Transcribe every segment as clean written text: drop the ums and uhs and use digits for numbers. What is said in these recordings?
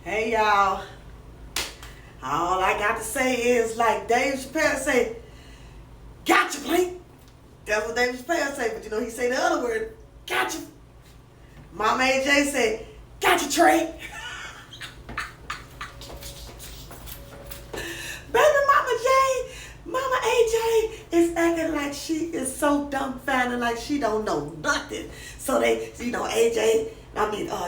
Hey y'all, all I got to say is like Dave Chappelle say, gotcha Blake. That's what Dave Chappelle say, but he say the other word, gotcha. Mama AJ say, gotcha Trey. Baby Mama AJ is acting like she is so dumbfounded, like she don't know nothing. So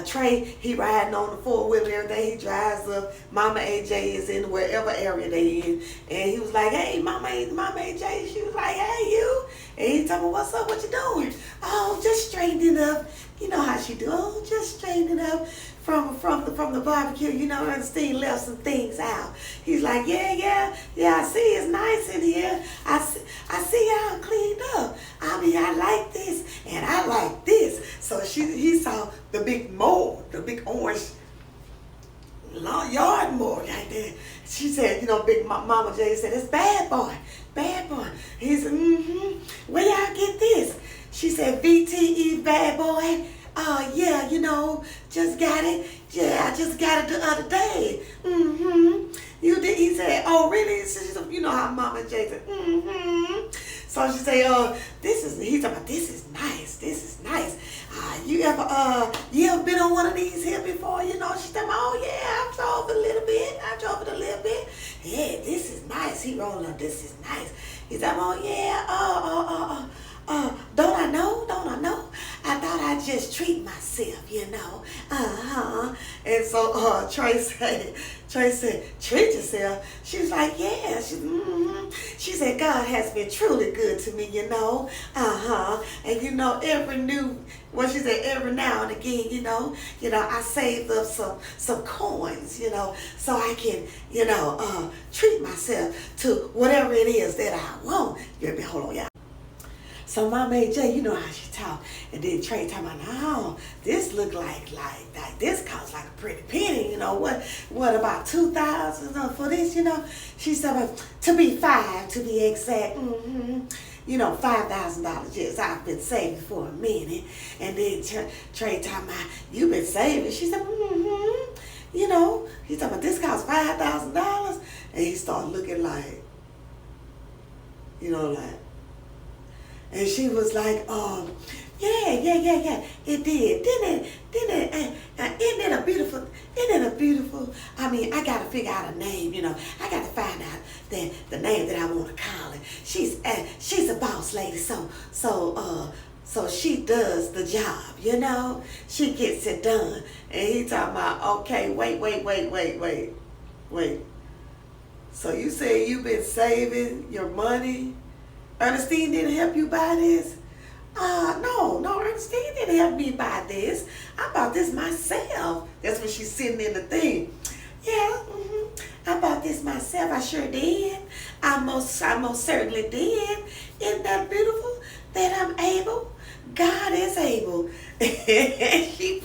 Trey, he riding on the four-wheeler and everything. He drives up. Mama AJ is in wherever area they in. And he was like, hey, Mama AJ. She was like, hey, you. And he told me, what's up? What you doing? Oh, just straightening up. You know how she do. Oh, just straightening up from the barbecue. Ernestine left some things out. He's like, yeah, I see it's nice in here. I see y'all cleaned up. I like this and I like this. So he saw the big mower, the big orange yard mower right there. She said, Big Mama J said, it's bad boy. He said, where y'all get this? She said, VTE bad boy. Yeah, just got it. Yeah, I just got it the other day. You did? He said, oh, really? So she said, how Mama J said, So she said, he's talking about, this is nice. You ever been on one of these here before? She said, oh, yeah, I drove it a little bit. Yeah, this is nice. He rolling up, this is nice. He's like, oh, yeah, don't I know? I thought I'd just treat myself, And so Trey said, treat yourself. She was like, yeah. She said, God has been truly good to me, And every now and again, I saved up some coins, so I can, treat myself to whatever it is that I want. Hold on, y'all. So Mama AJ, you know how she talk. And then Trey talking about, no, this look like this costs like a pretty penny, what about 2,000 for this, She said, to be exact, $5,000, yes, I've been saving for a minute. And then Trey talking about, you been saving. She said, he's talking about this costs $5,000. And he started looking like, and she was like, yeah, it did. Didn't it? Isn't it a beautiful? I mean, I got to figure out a name, I got to find out the name that I want to call it. She's a boss lady, so she does the job, She gets it done. And he talking about, okay, wait. So you say you've been saving your money? Ernestine didn't help you buy this? No, Ernestine didn't help me buy this. I bought this myself. That's when she's sitting in the thing. Yeah, I bought this myself. I sure did. I most certainly did. Isn't that beautiful that I'm able? God is able. She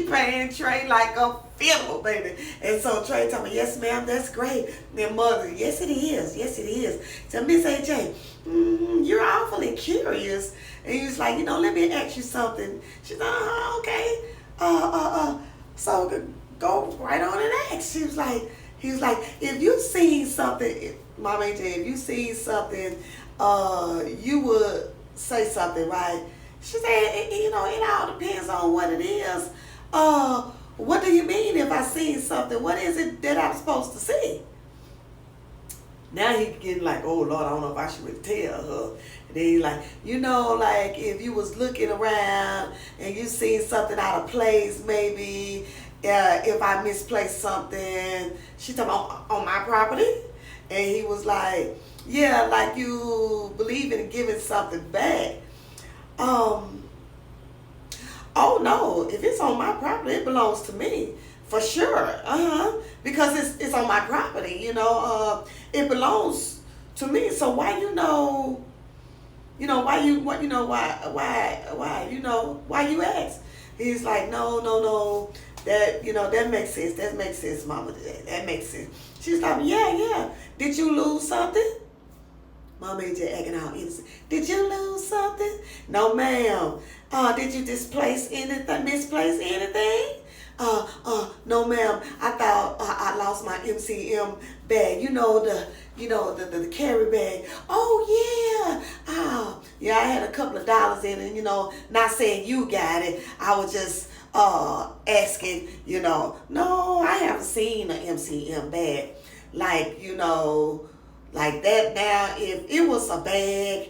playing Trey like a fiddle, baby. And so Trey told me, yes, ma'am, that's great. Then Mother, yes, it is. So Miss AJ, you're awfully curious. And he was like, let me ask you something. She's like, okay. So go right on and ask. He was like, if you seen something, Mama AJ, if you seen something, you would say something, right? She said, it all depends on what it is. What do you mean if I seen something? What is it that I'm supposed to see? Now he getting like, oh Lord, I don't know if I should really tell her. And then he's like, if you was looking around and you seen something out of place, maybe if I misplaced something. She talking about on my property? And he was like, yeah, like you believe in giving something back. Oh no, if it's on my property, it belongs to me. For sure. Because it's on my property, it belongs to me. So why why you ask? He's like, no, that that makes sense, Mama. That makes sense. She's like, yeah. Did you lose something? Mama AJ acting out innocent. Did you lose something? No, ma'am. Did you misplace anything? No, No, ma'am, I thought I lost my MCM bag. The carry bag. Oh yeah. Yeah, I had a couple of dollars in it. Not saying you got it. I was just asking. No, I haven't seen an MCM bag like that. Now, if it was a bag,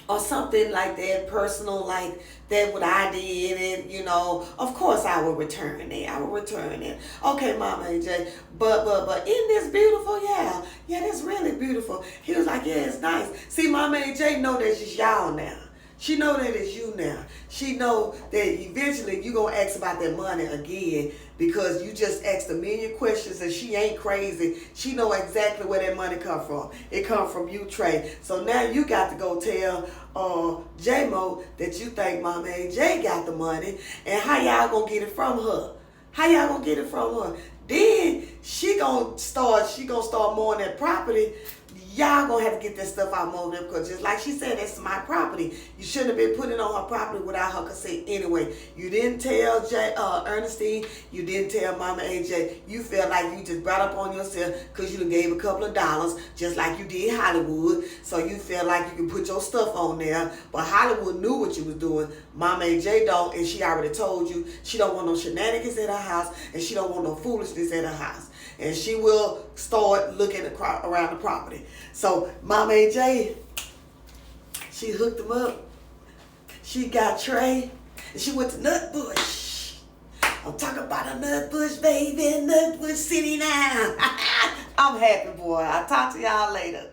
or something like that, personal, like that, what I did, and of course I will return it. I will return it. Okay, Mama AJ, but isn't this beautiful? Yeah, that's really beautiful. He was like, yeah, it's nice. See, Mama AJ know that it's y'all now. She know that it's you now. She know that eventually you gonna ask about that money again because you just asked a million questions and she ain't crazy. She know exactly where that money come from. It come from you, Trey. So now you got to go tell J-Mo that you think Mama AJ got the money and how y'all gonna get it from her. How y'all gonna get it from her? Then she gonna start mowing that property. Y'all gonna have to get that stuff out more than because just like she said, that's my property. You shouldn't have been putting it on her property without her consent anyway. You didn't tell Ernestine. You didn't tell Mama AJ. You felt like you just brought up on yourself because you done gave a couple of dollars, just like you did Hollywood. So you felt like you can put your stuff on there. But Hollywood knew what you was doing. Mama AJ don't, and she already told you she don't want no shenanigans at her house, and she don't want no foolishness at her house. And she will start looking around the property. So Mama AJ, she hooked him up. She got Trey, and she went to Nutbush. I'm talking about a Nutbush, baby, Nutbush City now. I'm happy, boy. I'll talk to y'all later.